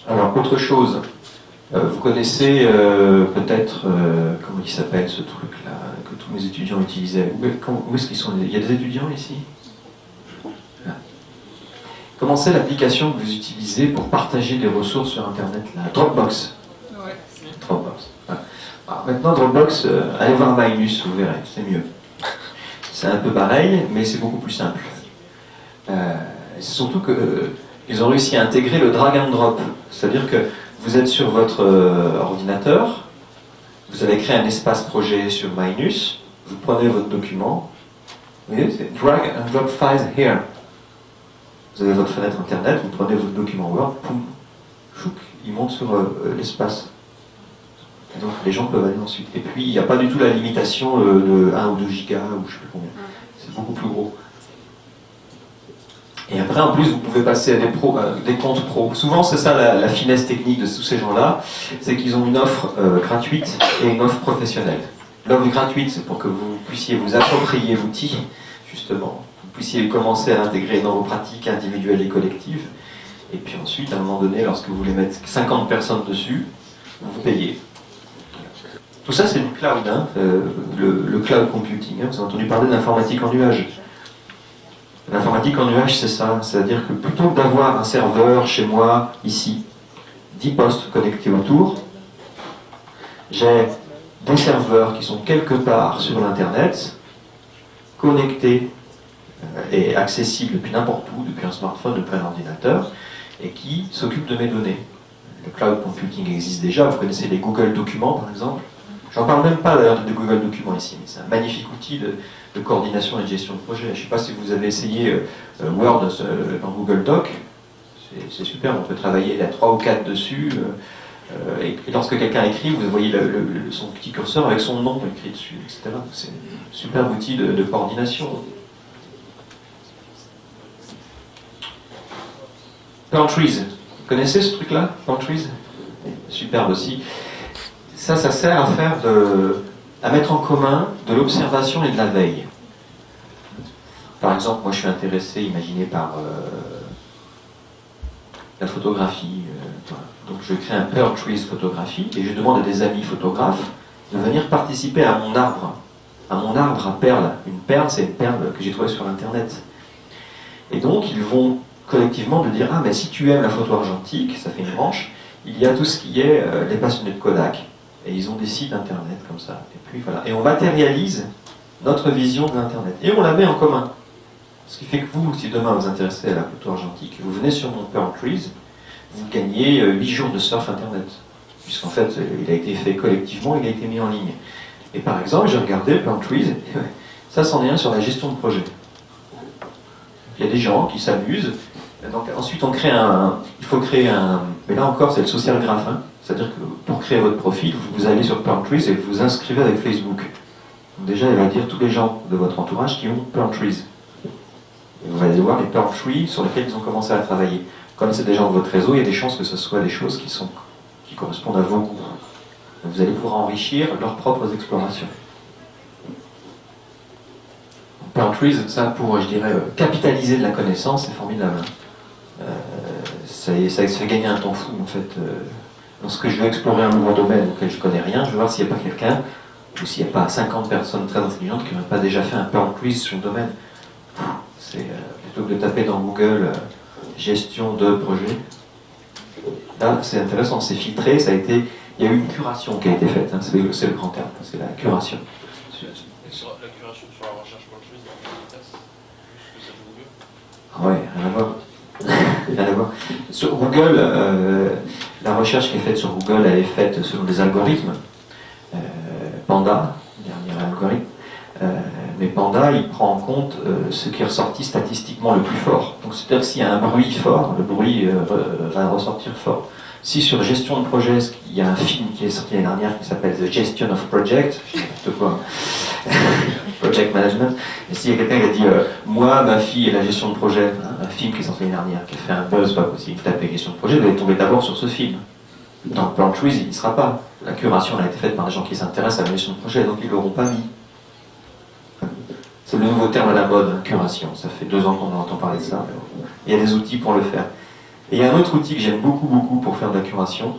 Alors, autre chose, vous connaissez peut-être, comment il s'appelle ce truc-là, que tous mes étudiants utilisaient. Où est-ce qu'ils sont? Il y a des étudiants ici? Comment c'est l'application que vous utilisez pour partager des ressources sur Internet là? Dropbox.
Ouais.
Dropbox. Voilà. Alors maintenant, Dropbox, allez voir Minus, vous verrez, c'est mieux. C'est un peu pareil, mais c'est beaucoup plus simple. C'est surtout qu'ils ont réussi à intégrer le drag and drop. C'est-à-dire que vous êtes sur votre ordinateur, vous avez créé un espace projet sur Minus, vous prenez votre document, vous voyez, c'est drag and drop files here. Vous avez votre fenêtre internet, vous prenez votre document Word, poum, chouk, il monte sur l'espace. Et donc les gens peuvent aller ensuite. Et puis il n'y a pas du tout la limitation de 1 ou 2 gigas ou je ne sais plus combien. C'est beaucoup plus gros. Et après en plus vous pouvez passer à des comptes pro. Souvent c'est ça la finesse technique de tous ces gens-là, c'est qu'ils ont une offre gratuite et une offre professionnelle. L'offre gratuite c'est pour que vous puissiez vous approprier l'outil, justement. Vous puissiez commencer à l'intégrer dans vos pratiques individuelles et collectives. Et puis ensuite, à un moment donné, lorsque vous voulez mettre 50 personnes dessus, vous payez. Tout ça, c'est du cloud, hein, le cloud computing. Hein. Vous avez entendu parler d'informatique en nuage. L'informatique en nuage, c'est ça. C'est-à-dire que plutôt que d'avoir un serveur chez moi, ici, 10 postes connectés autour, j'ai des serveurs qui sont quelque part sur l'Internet, connectés et accessibles depuis n'importe où, depuis un smartphone, depuis un ordinateur, et qui s'occupent de mes données. Le cloud computing existe déjà, vous connaissez les Google Documents par exemple. J'en parle même pas d'ailleurs de Google Documents ici, mais c'est un magnifique outil de coordination et de gestion de projet. Je ne sais pas si vous avez essayé Word dans Google Doc, c'est super, on peut travailler, il y a 3 ou 4 dessus, et lorsque quelqu'un écrit, vous voyez son petit curseur avec son nom écrit dessus, etc. C'est un super outil de coordination. Pantries, vous connaissez ce truc-là, Pantries? Superbe aussi. Ça sert à mettre en commun de l'observation et de la veille. par exemple, moi je suis intéressé, imaginez, par la photographie. Voilà. Donc je crée un Pearl Trees photographie et je demande à des amis photographes de venir participer à mon arbre à perles. Une perle, c'est une perle que j'ai trouvée sur Internet. Et donc ils vont collectivement me dire, ah mais si tu aimes la photo argentique, ça fait une branche, il y a tout ce qui est les passionnés de Kodak. Et ils ont des sites Internet comme ça. Et puis voilà. Et on matérialise notre vision de l'Internet. Et on la met en commun. Ce qui fait que vous, si demain vous vous intéressez à la photo argentique, vous venez sur mon Pearl Trees, vous gagnez 8 jours de surf Internet. Puisqu'en fait, il a été fait collectivement, il a été mis en ligne. Et par exemple, j'ai regardé Pearl Trees, ça c'en est un sur la gestion de projet. Il y a des gens qui s'amusent. Donc ensuite, il faut créer un... Mais là encore, c'est le social graph. Hein. C'est-à-dire que pour créer votre profil, vous allez sur Pearl Trees et vous vous inscrivez avec Facebook. Donc déjà, il va dire tous les gens de votre entourage qui ont Pearl Trees. Et vous allez voir les Pearl Trees sur lesquels ils ont commencé à travailler. Comme c'est des gens de votre réseau, il y a des chances que ce soit des choses qui correspondent à vos goûts. Donc vous allez pouvoir enrichir leurs propres explorations. Pearl Trees, ça pour, je dirais, capitaliser de la connaissance, c'est formidable. Ça fait gagner un temps fou, en fait. Lorsque je veux explorer un nouveau domaine auquel je ne connais rien, je vais voir s'il n'y a pas quelqu'un, ou s'il n'y a pas 50 personnes très intelligentes qui n'ont pas déjà fait un Pearl Trees sur le domaine. C'est plutôt que de taper dans Google gestion de projet. Là, c'est intéressant, c'est filtré, il y a eu une curation qui a été faite, hein, c'est le grand terme, c'est la curation.
La curation sur la recherche Pearl Trees, plus que ça de Google.
Ah ouais, rien à voir. Rien à voir. Sur Google, la recherche qui est faite sur Google, elle est faite selon des algorithmes. Panda, dernier algorithme. Mais Panda, il prend en compte ce qui est ressorti statistiquement le plus fort. Donc c'est-à-dire s'il y a un bruit fort, le bruit va ressortir fort. Si sur gestion de projet, il y a un film qui est sorti l'année dernière qui s'appelle The Gestion of Project, je sais pas quoi, Project Management, et s'il y a quelqu'un qui a dit moi, ma fille et la gestion de projet, hein, un film qui est sorti l'année dernière, qui a fait un buzz pas possible, vous tapez gestion de projet, vous allez tomber d'abord sur ce film. Dans Pearl Trees, il n'y sera pas. La curation elle a été faite par des gens qui s'intéressent à la gestion de projet, donc ils ne l'auront pas mis. C'est le nouveau terme à la mode, hein, curation. Ça fait 2 ans qu'on entend parler de ça. Il y a des outils pour le faire. Et il y a un autre outil que j'aime beaucoup pour faire de la curation.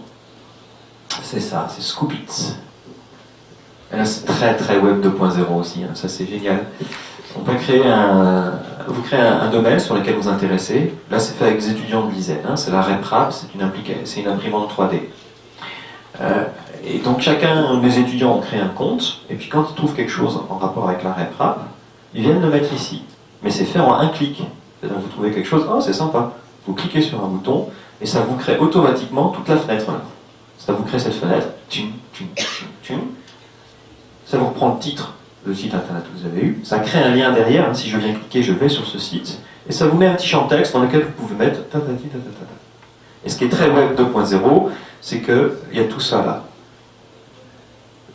C'est ça, c'est Scoopit. Et là, c'est très Web 2.0 aussi. Hein, ça, c'est génial. On peut créer vous créez un domaine sur lequel vous vous intéressez. Là, c'est fait avec des étudiants de l'ISEN. Hein, c'est la RepRap, c'est une imprimante 3D. Et donc, chacun des étudiants ont créé un compte. Et puis, quand ils trouvent quelque chose en rapport avec la RepRap, ils viennent le mettre ici. Mais c'est fait en un clic. C'est-à-dire que vous trouvez quelque chose, oh c'est sympa. Vous cliquez sur un bouton et ça vous crée automatiquement toute la fenêtre là. Ça vous crée cette fenêtre. Ça vous reprend le titre, le site internet que vous avez eu. Ça crée un lien derrière. Hein, si je viens cliquer, je vais sur ce site. Et ça vous met un petit champ texte dans lequel vous pouvez mettre tatati tatata. Et ce qui est très Web 2.0, c'est qu'il y a tout ça là.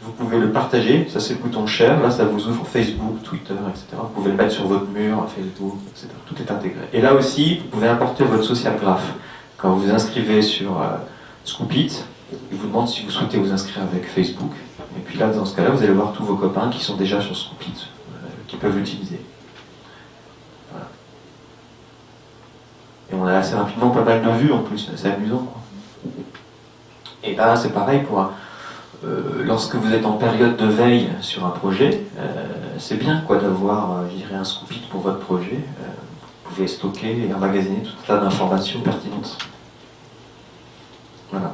Vous pouvez le partager, ça c'est le bouton share, là ça vous ouvre Facebook, Twitter, etc. Vous pouvez le mettre sur votre mur, Facebook, etc. Tout est intégré. Et là aussi, vous pouvez importer votre social graph. Quand vous vous inscrivez sur Scoopit, il vous demande si vous souhaitez vous inscrire avec Facebook. Et puis là, dans ce cas-là, vous allez voir tous vos copains qui sont déjà sur Scoopit, qui peuvent l'utiliser. Voilà. Et on a assez rapidement pas mal de vues en plus, c'est amusant, quoi. Et là, c'est pareil pour... lorsque vous êtes en période de veille sur un projet, c'est bien quoi d'avoir, je dirais, un Scoopit pour votre projet. Vous pouvez stocker et emmagasiner tout un tas d'informations pertinentes. Voilà.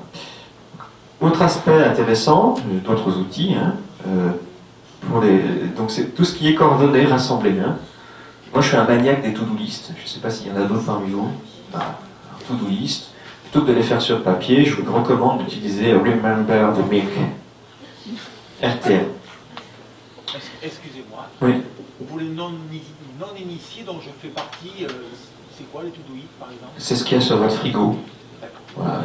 Autre aspect intéressant, d'autres outils, hein, donc c'est tout ce qui est coordonné, rassemblé. Hein. Moi je suis un maniaque des to-do list. Je ne sais pas s'il y en a d'autres parmi vous. Un to-do list. Plutôt que de les faire sur papier, je vous recommande d'utiliser Remember the Milk. RTM.
Excusez-moi.
Oui.
Pour les non-initiés dont je fais partie, c'est quoi les to-do list par exemple?
C'est ce qu'il y a sur votre frigo. Voilà,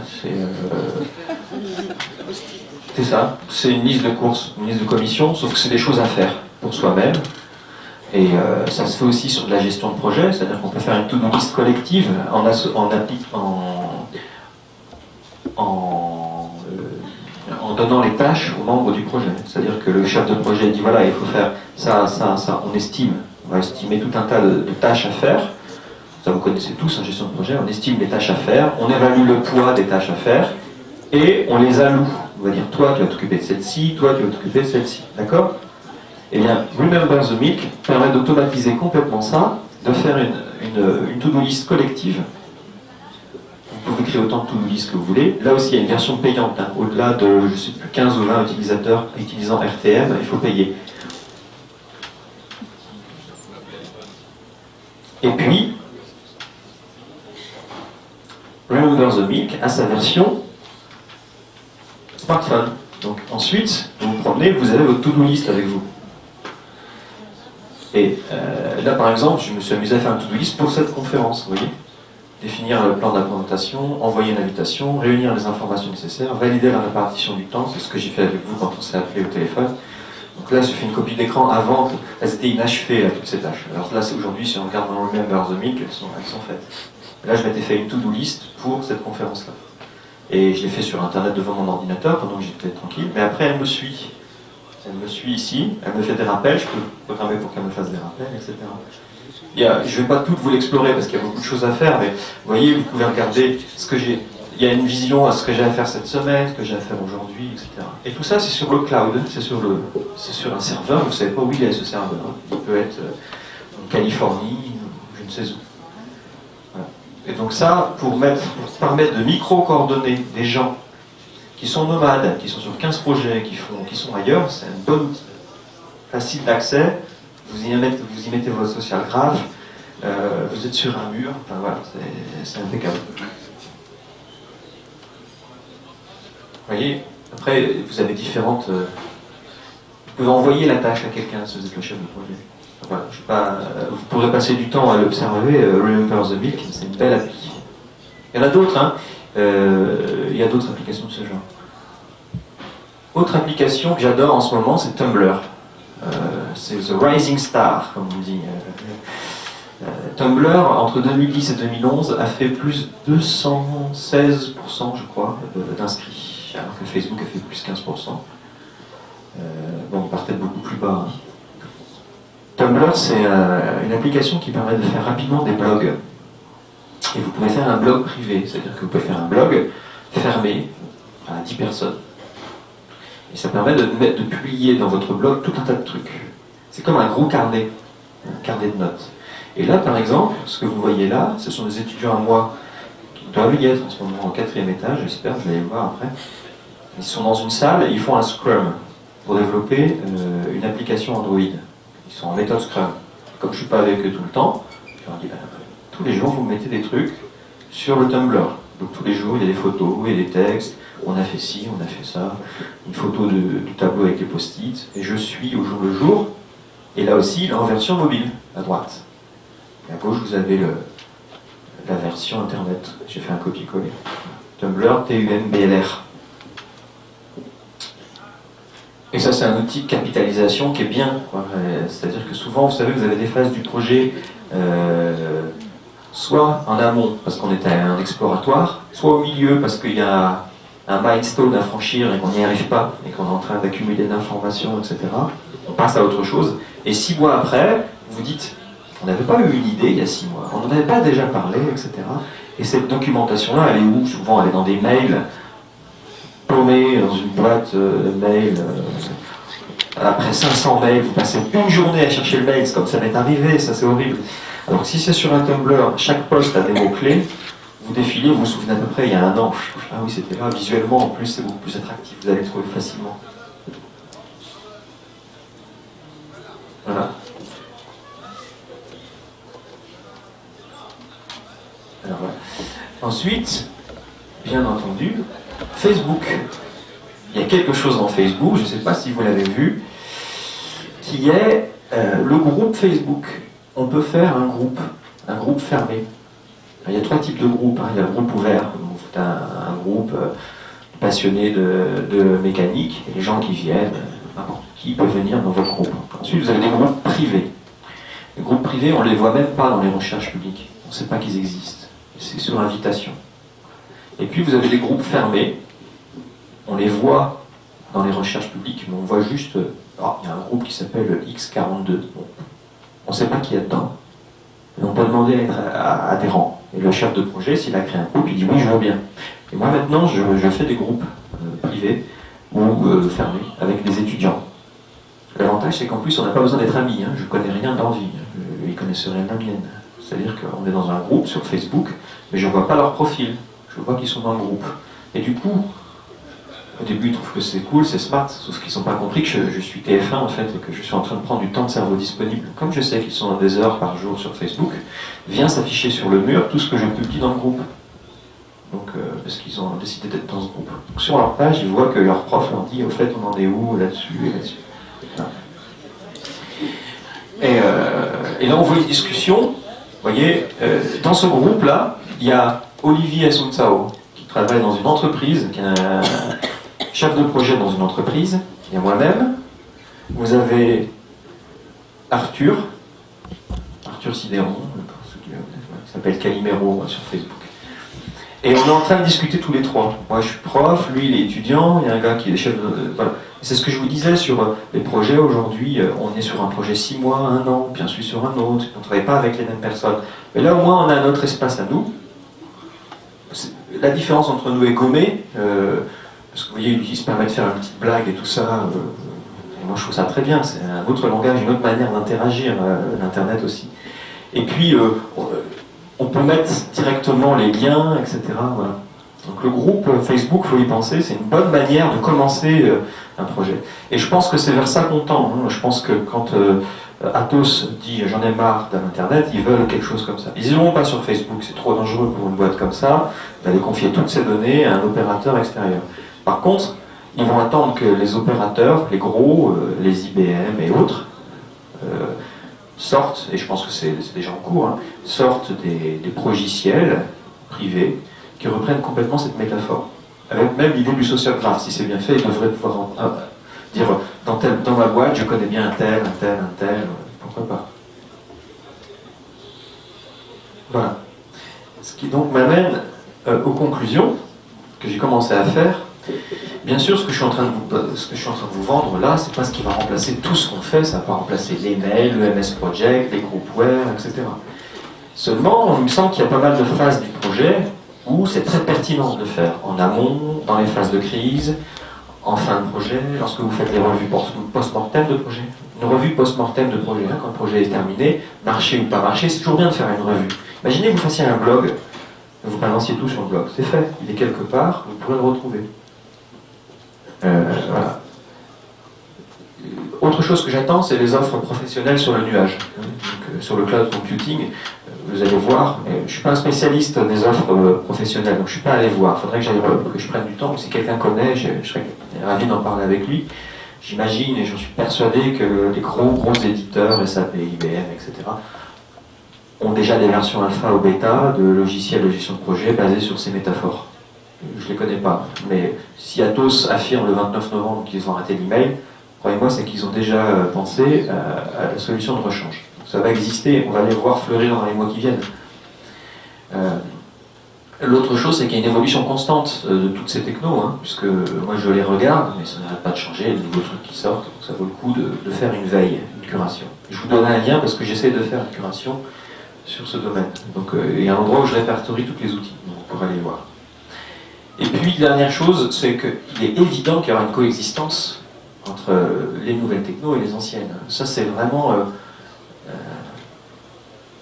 c'est ça. C'est une liste de courses, une liste de commissions, sauf que c'est des choses à faire pour soi-même. Et ça se fait aussi sur de la gestion de projet, c'est-à-dire qu'on peut faire une to-do list collective en donnant les tâches aux membres du projet. C'est-à-dire que le chef de projet dit voilà, il faut faire ça, ça, ça, on estime On va estimer tout un tas de tâches à faire. Ça, vous connaissez tous en gestion de projet. On estime les tâches à faire, on évalue le poids des tâches à faire, et on les alloue. On va dire, toi, tu vas t'occuper de celle-ci, toi, tu vas t'occuper de celle-ci. D'accord? Eh bien, Remember the Milk permet d'automatiser complètement ça, de faire une to-do list collective. Vous pouvez créer autant de to-do list que vous voulez. Là aussi, il y a une version payante. Hein. Au-delà de, je sais plus, 15 ou 20 utilisateurs utilisant RTM, il faut payer. Et puis, Remember the Milk a sa version smartphone. Donc ensuite, vous vous promenez, vous avez votre to-do list avec vous. Et là, par exemple, je me suis amusé à faire un to-do list pour cette conférence, vous voyez. Définir le plan de la présentation, envoyer une invitation, réunir les informations nécessaires, valider la répartition du temps, c'est ce que j'ai fait avec vous quand on s'est appelé au téléphone. Donc là, j'ai fait une copie d'écran avant, elles étaient inachevées, là, toutes ces tâches. Alors là, aujourd'hui, si on regarde dans Remember the Milk, elles sont faites. Et là, je m'étais fait une to-do list pour cette conférence-là. Et je l'ai fait sur Internet devant mon ordinateur, pendant que j'étais tranquille, mais après, elle me suit. Elle me suit ici, elle me fait des rappels, je peux programmer pour qu'elle me fasse des rappels, etc. Je ne vais pas tout vous l'explorer parce qu'il y a beaucoup de choses à faire, mais vous voyez, vous pouvez regarder ce que j'ai. Il y a une vision à ce que j'ai à faire cette semaine, ce que j'ai à faire aujourd'hui, etc. Et tout ça, c'est sur le cloud, c'est sur un serveur, vous ne savez pas où il est ce serveur. Il peut être en Californie, je ne sais où. Voilà. Et donc ça, pour permettre de micro-coordonner des gens qui sont nomades, qui sont sur 15 projets, qui sont ailleurs, c'est une bonne outil. Facile d'accès, vous y mettez votre social graph, vous êtes sur un mur, enfin voilà, c'est impeccable. Vous voyez, après, vous avez différentes... vous pouvez envoyer la tâche à quelqu'un si vous êtes le chef de projet. Voilà, vous pourrez passer du temps à l'observer, Remember the Milk, c'est une belle appli. Il y en a d'autres, hein. Il y a d'autres applications de ce genre. Autre application que j'adore en ce moment, c'est Tumblr. C'est The Rising Star, comme on dit. Tumblr, entre 2010 et 2011, a fait plus de 216%, je crois, d'inscrits, alors que Facebook a fait plus 15%. Bon, il partait de beaucoup plus bas. Hein. Tumblr, c'est une application qui permet de faire rapidement des blogs. Et vous pouvez faire un blog privé, c'est-à-dire que vous pouvez faire un blog fermé à 10 personnes. Et ça permet de publier dans votre blog tout un tas de trucs. C'est comme un gros carnet, un carnet de notes. Et là, par exemple, ce que vous voyez là, ce sont des étudiants à moi qui doivent y être en ce moment au 4e étage, j'espère, vous allez le voir après. Ils sont dans une salle et ils font un Scrum pour développer une application Android. Ils sont en méthode Scrum. Comme je ne suis pas avec eux tout le temps, je leur dis, tous les jours, vous mettez des trucs sur le Tumblr. Donc tous les jours, il y a des photos, il y a des textes, on a fait ci, on a fait ça, une photo du tableau avec les post-it, et je suis au jour le jour, et là aussi, il est en version mobile, à droite. Et à gauche, vous avez la version Internet. J'ai fait un copier-coller. Tumblr, T-U-M-B-L-R. Et ça, c'est un outil de capitalisation qui est bien. C'est-à-dire que souvent, vous savez, vous avez des phases du projet, soit en amont, parce qu'on est à un exploratoire, soit au milieu, parce qu'il y a un milestone à franchir et qu'on n'y arrive pas, et qu'on est en train d'accumuler de l'information, etc. On passe à autre chose. Et 6 mois après, vous dites, on n'avait pas eu une idée il y a 6 mois, on n'en avait pas déjà parlé, etc. Et cette documentation-là, elle est où? Souvent, elle est dans des mails, paumés dans une boîte mail. Après 500 mails, vous passez une journée à chercher le mail, c'est comme ça m'est arrivé, ça c'est horrible. Alors si c'est sur un Tumblr, chaque post a des mots-clés, vous défilez, vous vous souvenez à peu près, il y a un an, ah oui c'était là, visuellement en plus c'est beaucoup plus attractif, vous allez le trouver facilement. Voilà. Alors voilà. Ensuite, bien entendu, Facebook. Il y a quelque chose dans Facebook, je ne sais pas si vous l'avez vu, qui est le groupe Facebook. On peut faire un groupe fermé. Il y a 3 types de groupes. Hein. Il y a le groupe ouvert, vous faites un groupe passionné de mécanique, et les gens qui viennent, n'importe qui peut venir dans votre groupe. Ensuite, vous avez des groupes privés. Les groupes privés, on ne les voit même pas dans les recherches publiques. On ne sait pas qu'ils existent. C'est sur invitation. Et puis, vous avez des groupes fermés. On les voit dans les recherches publiques, mais on voit juste... il y a un groupe qui s'appelle X42. Bon, On ne sait pas qui est dedans. Et on peut demander à être adhérent. Et le chef de projet, s'il a créé un groupe, il dit oui, je veux bien. Et moi maintenant, je fais des groupes privés ou fermés avec des étudiants. L'avantage, c'est qu'en plus, on n'a pas besoin d'être amis. Hein. Je ne connais rien de leur vie. Ils ne connaissent rien de la mienne. C'est-à-dire qu'on est dans un groupe sur Facebook, mais je ne vois pas leur profil. Je vois qu'ils sont dans le groupe. Et du coup, au début, ils trouvent que c'est cool, c'est smart, sauf qu'ils n'ont pas compris que je suis TF1 en fait, et que je suis en train de prendre du temps de cerveau disponible. Comme je sais qu'ils sont à des heures par jour sur Facebook, vient s'afficher sur le mur tout ce que je publie dans le groupe. Donc, parce qu'ils ont décidé d'être dans ce groupe. Donc, sur leur page, ils voient que leur prof leur dit, au fait, on en est où là-dessus et là-dessus. Et là, on voit une discussion. Vous voyez, dans ce groupe-là, il y a Olivier Assunzao, qui travaille dans une entreprise, qui est un chef de projet dans une entreprise. Il y a moi-même. Vous avez Arthur Sidéron, qui s'appelle Calimero sur Facebook. Et on est en train de discuter tous les trois. Moi, je suis prof, lui, il est étudiant, il y a un gars qui est chef de... Voilà. C'est ce que je vous disais sur les projets. Aujourd'hui, on est sur un projet 6 mois, 1 an, puis ensuite sur un autre. On ne travaille pas avec les mêmes personnes. Mais là, au moins, on a notre espace à nous. La différence entre nous et gommée, parce que vous voyez, il se permet de faire une petite blague et tout ça. Moi, je trouve ça très bien. C'est un autre langage, une autre manière d'interagir, l'Internet aussi. Et puis, on peut mettre directement les liens, etc. Voilà. Donc le groupe Facebook, il faut y penser, c'est une bonne manière de commencer un projet. Et je pense que c'est vers ça qu'on tend. Hein. Je pense que quand Atos dit « j'en ai marre de l'Internet », ils veulent quelque chose comme ça. Ils n'iront pas sur Facebook, c'est trop dangereux pour une boîte comme ça, d'aller confier toutes ces données à un opérateur extérieur. Par contre, ils vont attendre que les opérateurs, les gros, les IBM et autres, sortent, et je pense que c'est déjà en cours, hein, sortent des progiciels privés qui reprennent complètement cette métaphore. Avec même l'idée du social graph, si c'est bien fait, ils devraient pouvoir dire dans ma boîte, je connais bien un tel, pourquoi pas. Voilà. Ce qui donc m'amène aux conclusions que j'ai commencé à faire. Bien sûr, ce que je suis en train de vous vendre là, c'est pas ce qui va remplacer tout ce qu'on fait, ça va pas remplacer les mails, le MS Project, les groupware, etc. Seulement, il me semble qu'il y a pas mal de phases du projet où c'est très pertinent de le faire. En amont, dans les phases de crise, en fin de projet, lorsque vous faites les revues post-mortem de projet. Une revue post-mortem de projet, hein, quand le projet est terminé, marché ou pas marché, c'est toujours bien de faire une revue. Imaginez que vous fassiez un blog, vous balanciez tout sur le blog, c'est fait, il est quelque part, vous pourrez le retrouver. Voilà. Autre chose que j'attends, c'est les offres professionnelles sur le nuage. Donc, sur le cloud computing, vous allez voir, je ne suis pas un spécialiste des offres professionnelles, donc je ne suis pas allé voir. Il faudrait que je prenne du temps, si quelqu'un connaît, je serais ravi d'en parler avec lui. J'imagine, et j'en suis persuadé, que les gros éditeurs, SAP, IBM, etc., ont déjà des versions alpha ou bêta de logiciels de gestion de projet basés sur ces métaphores. Je ne les connais pas, mais si Atos affirme le 29 novembre qu'ils vont arrêter l'email, croyez-moi, c'est qu'ils ont déjà pensé à la solution de rechange. Ça va exister, on va les voir fleurir dans les mois qui viennent. L'autre chose, c'est qu'il y a une évolution constante de toutes ces technos, hein, puisque moi je les regarde, mais ça n'arrête pas de changer, il y a de nouveaux trucs qui sortent, donc ça vaut le coup de faire une veille, une curation. Je vous donnerai un lien parce que j'essaie de faire une curation sur ce domaine. Donc il y a un endroit où je répertorie tous les outils, donc vous pourrez aller voir. Et puis, dernière chose, c'est qu'il est évident qu'il y aura une coexistence entre les nouvelles technos et les anciennes. Ça, c'est vraiment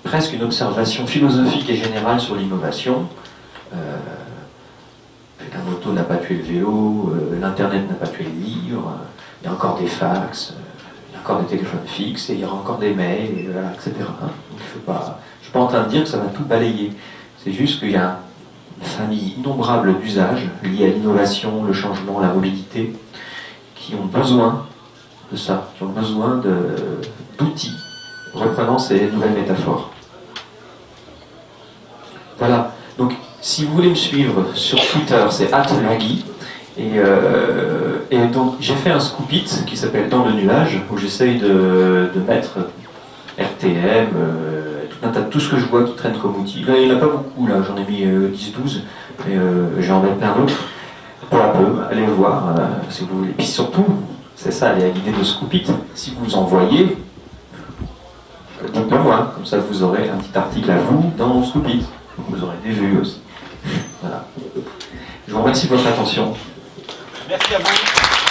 presque une observation philosophique et générale sur l'innovation. Un auto n'a pas tué le vélo, l'Internet n'a pas tué le livre, il y a encore des fax, il y a encore des téléphones fixes, et il y aura encore des mails, et voilà, etc. Donc, je ne suis pas en train de dire que ça va tout balayer. C'est juste qu'il y a une famille innombrable d'usages liés à l'innovation, le changement, la mobilité, qui ont besoin de ça, qui ont besoin d'outils, reprenant ces nouvelles métaphores. Voilà. Donc, si vous voulez me suivre sur Twitter, c'est @lagui. Et donc, j'ai fait un scoop it qui s'appelle Dans le nuage, où j'essaye de mettre RTM, tout ce que je vois qui traîne comme outil. Là, il n'y en a pas beaucoup, là, j'en ai mis 10-12, mais j'en mets plein d'autres. Peu à peu, allez voir, si vous voulez. Et puis surtout, c'est ça l'idée de scoop it, si vous envoyez, dites-le moi, comme ça vous aurez un petit article à vous dans Scoopit. Vous aurez des vues aussi. Voilà. Je vous remercie de votre attention.
Merci à vous.